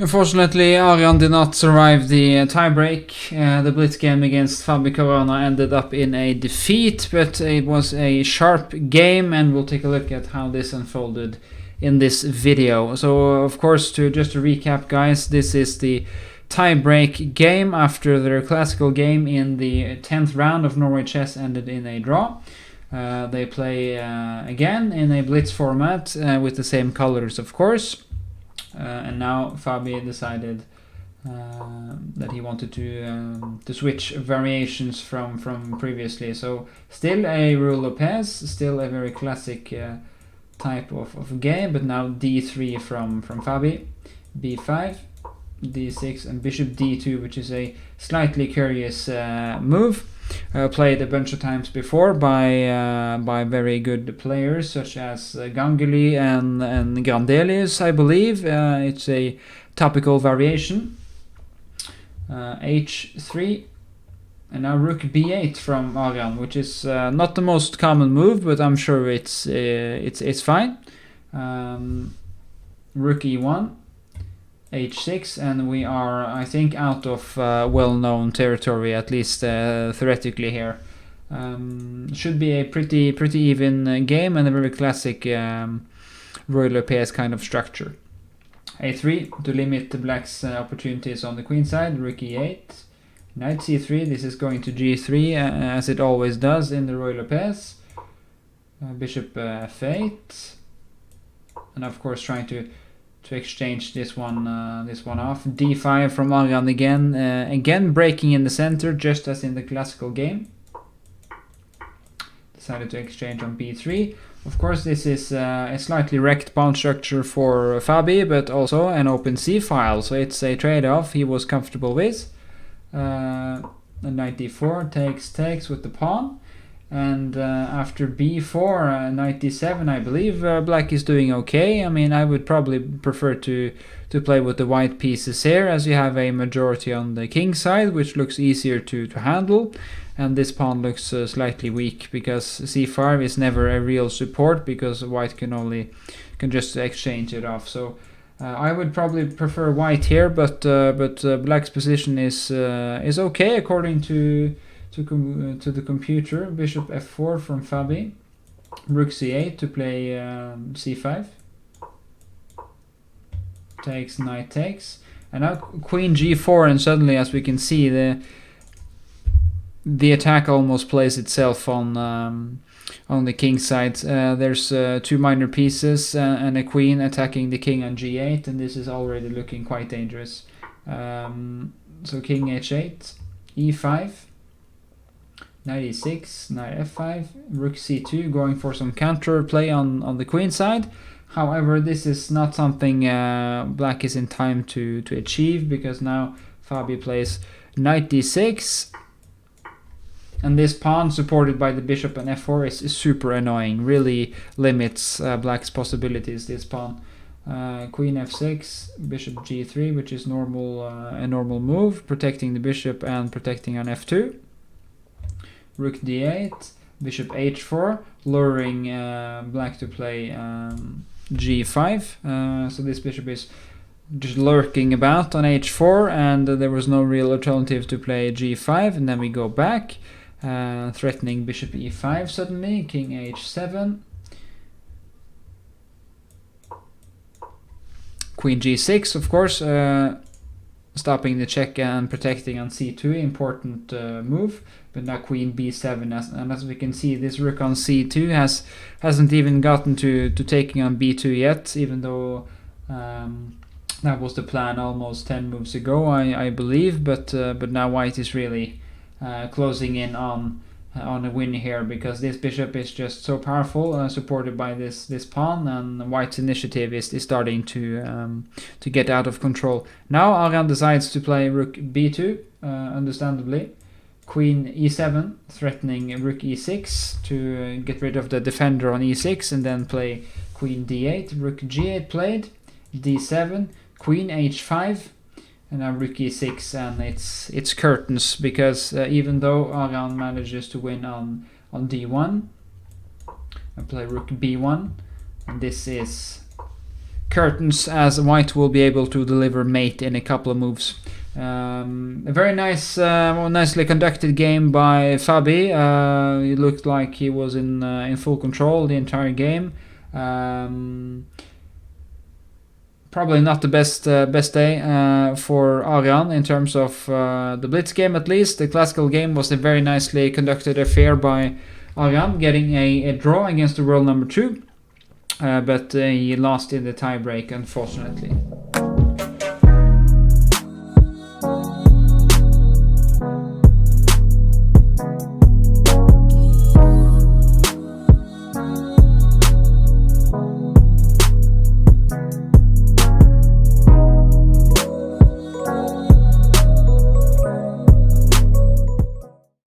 Unfortunately, Arian did not survive the tiebreak. The blitz game against Fabi Caruana ended up in a defeat, but it was a sharp game, and we'll take a look at how this unfolded in this video. So, of course, just to recap, guys, this is the tiebreak game after their classical game in the 10th round of Norway Chess ended in a draw. They play again in a blitz format with the same colors, of course. And now Fabi decided that he wanted to switch variations from previously. So still a Ruy Lopez, still a very classic type of game, but now d3 from Fabi, b5, d6, and bishop d2, which is a slightly curious move. Played a bunch of times before by very good players such as Ganguly and Grandelius, I believe. It's a topical variation. h3, and now rook b8 from Arian, which is not the most common move, but I'm sure it's fine. Rook e1, h6, and we are, I think, out of well-known territory, at least theoretically here. Should be a pretty even game and a very classic Ruy Lopez kind of structure. a3 to limit the black's opportunities on the queen side. Rook e8, knight c3. This is going to g3 as it always does in the Ruy Lopez. Bishop f8, and of course trying to exchange this one off. d5 from Arian again, again breaking in the center, just as in the classical game. Decided to exchange on b3. Of course, this is a slightly wrecked pawn structure for Fabi, but also an open c-file, so it's a trade-off he was comfortable with. Knight d4 takes with the pawn. And after b4, knight d7, I believe black is doing okay. I mean, I would probably prefer to play with the white pieces here, as you have a majority on the king side, which looks easier to handle. And this pawn looks slightly weak, because c5 is never a real support, because white can just exchange it off. So I would probably prefer white here, but black's position is okay according to the computer. Bishop f4 from Fabi, rook c8 to play c5, takes, knight takes, and now queen g4, and suddenly, as we can see, the attack almost plays itself on the king side. There's two minor pieces and a queen attacking the king on g8, and this is already looking quite dangerous. So king h8, e5, knight e6, knight f5, rook c2, going for some counter play on the queen side. However, this is not something black is in time to achieve, because now Fabi plays knight d6, and this pawn supported by the bishop and f4 is super annoying, really limits black's possibilities, this pawn. Queen f6, bishop g3, which is a normal move, protecting the bishop and protecting on f2. Rook d8, bishop h4, luring black to play g5. So this bishop is just lurking about on h4, and there was no real alternative to play g5. And then we go back, threatening bishop e5 suddenly, king h7, queen g6, of course, stopping the check and protecting on c2, important move. But now queen b7, and as we can see, this rook on c2 hasn't even gotten to taking on b2 yet, even though that was the plan almost 10 moves ago, I believe. But now white is really closing in on a win here, because this bishop is just so powerful, supported by this pawn, and white's initiative is starting to get out of control. Now Arian decides to play rook b2, understandably. Queen e7, threatening rook e6 to get rid of the defender on e6, and then play queen d8, rook g8 played, d7, queen h5, and now rook e6, and it's curtains, because even though Arian manages to win on d1, I play rook b1, and this is curtains, as white will be able to deliver mate in a couple of moves. A very nice, nicely conducted game by Fabi. He looked like he was in full control the entire game. Probably not the best day for Arian in terms of the Blitz game, at least. The classical game was a very nicely conducted affair by Arian, getting a draw against the world number 2. But he lost in the tiebreak, unfortunately.